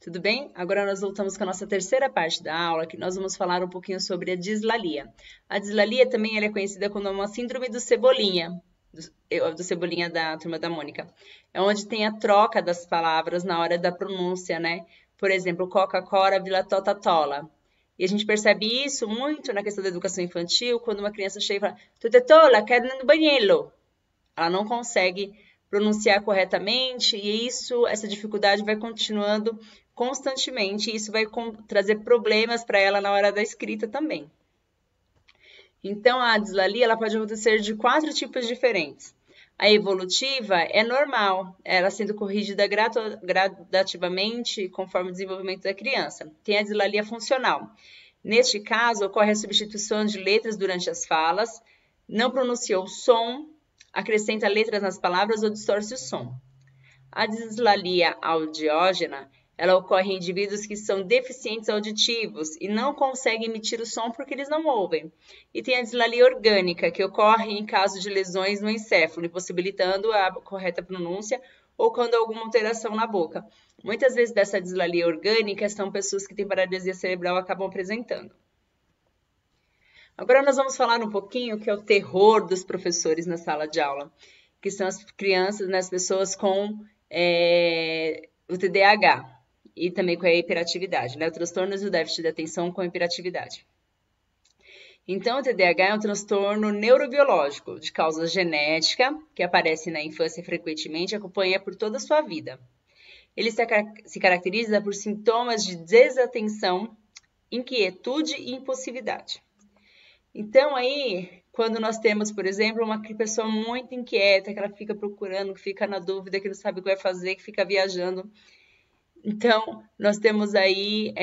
Tudo bem? Agora nós voltamos com a nossa terceira parte da aula, que nós vamos falar um pouquinho sobre a dislalia. A dislalia também ela é conhecida como uma síndrome do Cebolinha, do Cebolinha da Turma da Mônica. É onde tem a troca das palavras na hora da pronúncia, né? Por exemplo, Coca-Cola vira Tota-Tola. E a gente percebe isso muito na questão da educação infantil, quando uma criança chega e fala Tota-Tola, quero ir no banheiro. Ela não consegue pronunciar corretamente e essa dificuldade vai continuando constantemente e isso vai trazer problemas para ela na hora da escrita também. Então, a dislalia ela pode acontecer de 4 tipos diferentes. A evolutiva é normal, ela sendo corrigida gradativamente conforme o desenvolvimento da criança. Tem a dislalia funcional. Neste caso, ocorre a substituição de letras durante as falas, não pronunciou o som, acrescenta letras nas palavras ou distorce o som. A dislalia audiógena, ela ocorre em indivíduos que são deficientes auditivos e não conseguem emitir o som porque eles não ouvem. E tem a dislalia orgânica, que ocorre em caso de lesões no encéfalo, impossibilitando a correta pronúncia ou quando há alguma alteração na boca. Muitas vezes dessa dislalia orgânica são pessoas que têm paralisia cerebral acabam apresentando. Agora nós vamos falar um pouquinho que é o terror dos professores na sala de aula, que são as crianças, né, as pessoas com o TDAH e também com a hiperatividade, né, o transtorno do déficit de atenção com hiperatividade. Então, o TDAH é um transtorno neurobiológico de causa genética, que aparece na infância frequentemente e acompanha por toda a sua vida. Ele se caracteriza por sintomas de desatenção, inquietude e impulsividade. Então, aí, quando nós temos, por exemplo, uma pessoa muito inquieta, que ela fica procurando, que fica na dúvida, que não sabe o que vai fazer, que fica viajando. Então, nós temos aí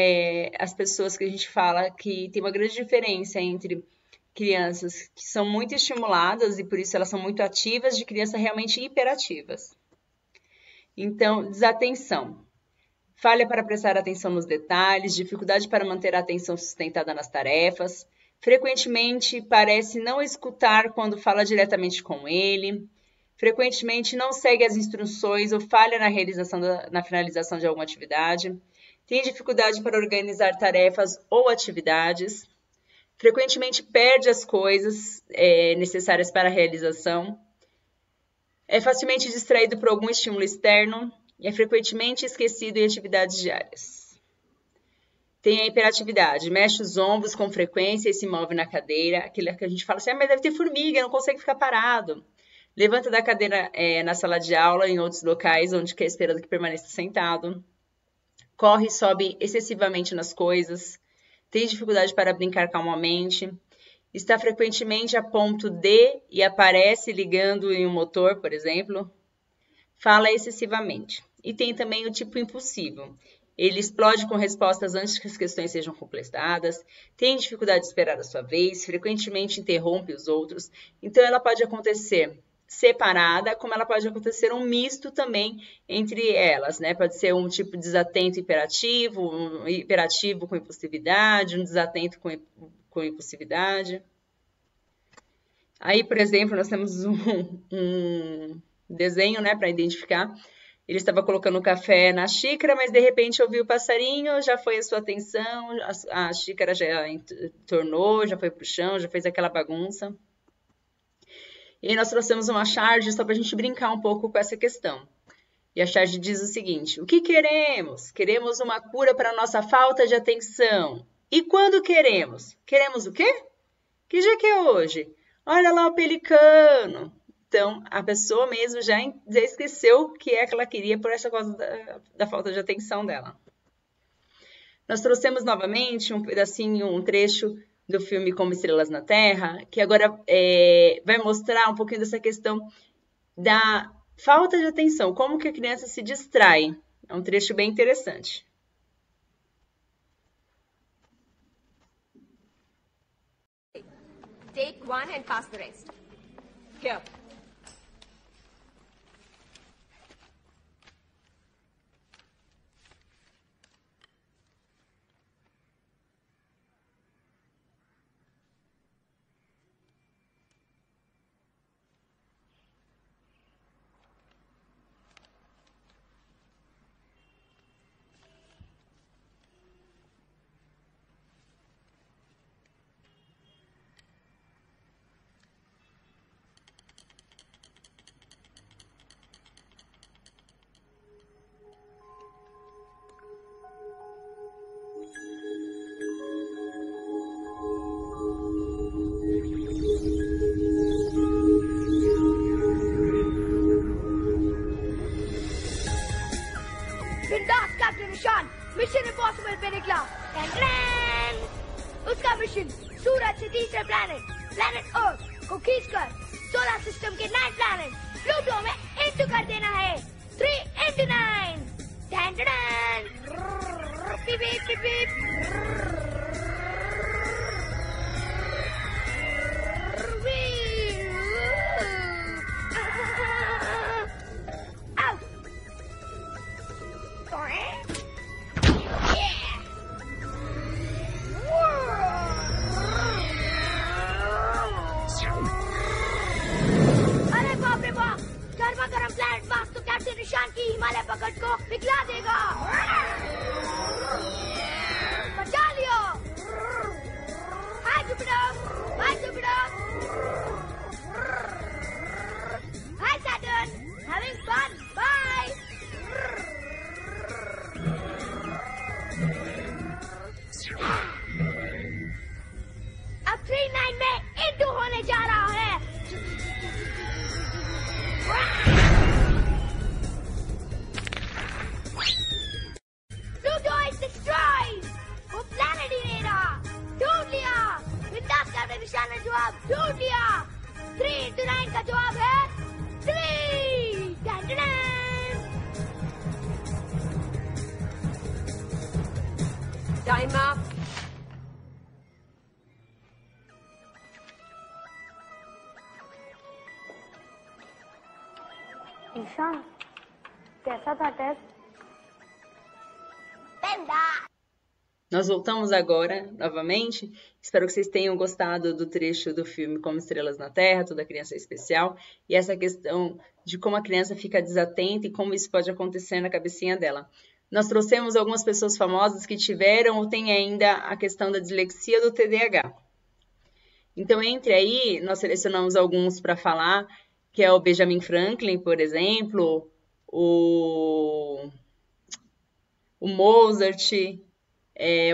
as pessoas que a gente fala que tem uma grande diferença entre crianças que são muito estimuladas e por isso elas são muito ativas, de crianças realmente hiperativas. Então, desatenção. Falha para prestar atenção nos detalhes, dificuldade para manter a atenção sustentada nas tarefas, frequentemente parece não escutar quando fala diretamente com ele, frequentemente não segue as instruções ou falha na finalização de alguma atividade, tem dificuldade para organizar tarefas ou atividades, frequentemente perde as coisas necessárias para a realização, é facilmente distraído por algum estímulo externo e é frequentemente esquecido em atividades diárias. Tem a hiperatividade, mexe os ombros com frequência e se move na cadeira. Aquilo que a gente fala assim, mas deve ter formiga, não consegue ficar parado. Levanta da cadeira na sala de aula, em outros locais, onde quer esperando que permaneça sentado. Corre e sobe excessivamente nas coisas. Tem dificuldade para brincar calmamente. Está frequentemente a ponto de e aparece ligando em um motor, por exemplo. Fala excessivamente. E tem também o tipo impulsivo. Ele explode com respostas antes que as questões sejam completadas, tem dificuldade de esperar a sua vez, frequentemente interrompe os outros. Então, ela pode acontecer separada, como ela pode acontecer um misto também entre elas, né? Pode ser um tipo desatento hiperativo, um hiperativo com impulsividade, um desatento com impulsividade. Aí, por exemplo, nós temos um desenho, né, para identificar. Ele estava colocando o café na xícara, mas de repente ouviu o passarinho, já foi a sua atenção, a xícara já tornou, já foi para o chão, já fez aquela bagunça. E nós trouxemos uma charge só para a gente brincar um pouco com essa questão. E a charge diz o seguinte: o que queremos? Queremos uma cura para a nossa falta de atenção. E quando queremos? Queremos o quê? Que dia que é hoje? Olha lá o pelicano. Então, a pessoa mesmo já esqueceu o que é que ela queria por essa causa da falta de atenção dela. Nós trouxemos novamente um pedacinho, um trecho do filme Como Estrelas na Terra, que agora vai mostrar um pouquinho dessa questão da falta de atenção, como que a criança se distrai. É um trecho bem interessante. Take one and pass the rest. Here. Last captain निशान mission impossible पे निकला। उसका मिशन सूरज से तीसरे planet earth को खींचकर solar system के 9 planet Pluto में इंटू कर देना है। 3 into 9। Beep, beep, beep, beep. Out. अरे बाप रे बाप, गर्मा गर्म प्लैनेट मार्स तो कैप्टन निशान की हिमालय पकड़ को पिघला देगा। बचा लियो। Hi Jupiter. Bye Jupiter. Hi Saturn. Having fun. Bye. अब 3-9 में इंटू होने जा रहा है। Pluto is destroyed. वो planet ही नहीं रहा। ढूंढ लिया। विदास कैप्टन निशान ने जवाब ढूंढ लिया। 3 into 9 का जवाब है 3। Time up. ईशान, कैसा था test? Nós voltamos agora, novamente. Espero que vocês tenham gostado do trecho do filme Como Estrelas na Terra, Toda Criança é Especial, e essa questão de como a criança fica desatenta e como isso pode acontecer na cabecinha dela. Nós trouxemos algumas pessoas famosas que tiveram ou têm ainda a questão da dislexia do TDAH. Então, entre aí, nós selecionamos alguns para falar, que é o Benjamin Franklin, por exemplo, o Mozart,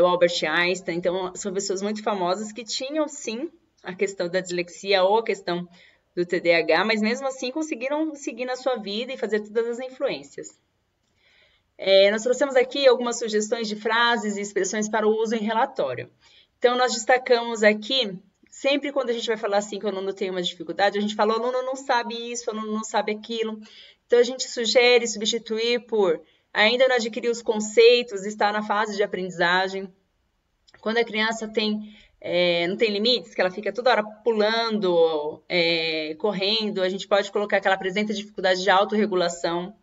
o Albert Einstein. Então, são pessoas muito famosas que tinham, sim, a questão da dislexia ou a questão do TDAH, mas mesmo assim conseguiram seguir na sua vida e fazer todas as influências. Nós trouxemos aqui algumas sugestões de frases e expressões para o uso em relatório. Então, nós destacamos aqui, sempre quando a gente vai falar assim que o aluno tem uma dificuldade, a gente fala, o aluno não sabe isso, o aluno não sabe aquilo. Então, a gente sugere substituir por ainda não adquiriu os conceitos, está na fase de aprendizagem. Quando a criança não tem limites, que ela fica toda hora pulando, correndo, a gente pode colocar que ela apresenta dificuldade de autorregulação.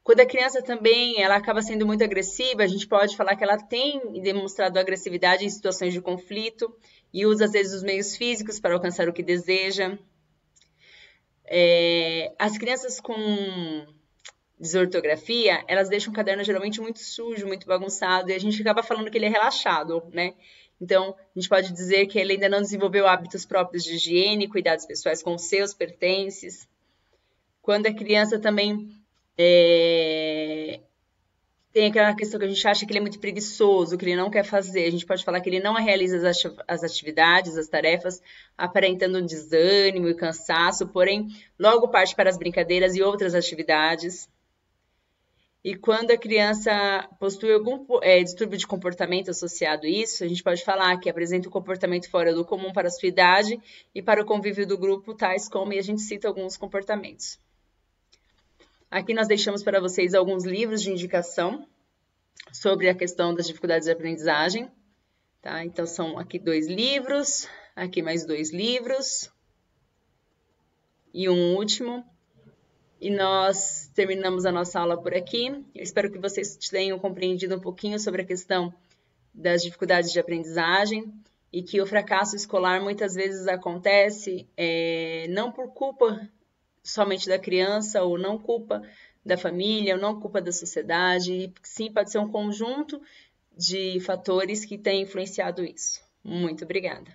Quando a criança também ela acaba sendo muito agressiva, a gente pode falar que ela tem demonstrado agressividade em situações de conflito e usa, às vezes, os meios físicos para alcançar o que deseja. As crianças com desortografia, elas deixam o caderno geralmente muito sujo, muito bagunçado, e a gente acaba falando que ele é relaxado, né? Então, a gente pode dizer que ele ainda não desenvolveu hábitos próprios de higiene, cuidados pessoais com os seus pertences. Quando a criança também tem aquela questão que a gente acha que ele é muito preguiçoso, que ele não quer fazer, a gente pode falar que ele não realiza as atividades, as tarefas, aparentando um desânimo e cansaço, porém, logo parte para as brincadeiras e outras atividades. E quando a criança possui algum distúrbio de comportamento associado a isso, a gente pode falar que apresenta um comportamento fora do comum para a sua idade e para o convívio do grupo, tais como, e a gente cita alguns comportamentos. Aqui nós deixamos para vocês alguns livros de indicação sobre a questão das dificuldades de aprendizagem. Tá? Então, são aqui 2 livros, aqui mais 2 livros e um último. E nós terminamos a nossa aula por aqui. Eu espero que vocês tenham compreendido um pouquinho sobre a questão das dificuldades de aprendizagem e que o fracasso escolar muitas vezes acontece não por culpa somente da criança ou não culpa da família ou não culpa da sociedade. Sim, pode ser um conjunto de fatores que têm influenciado isso. Muito obrigada.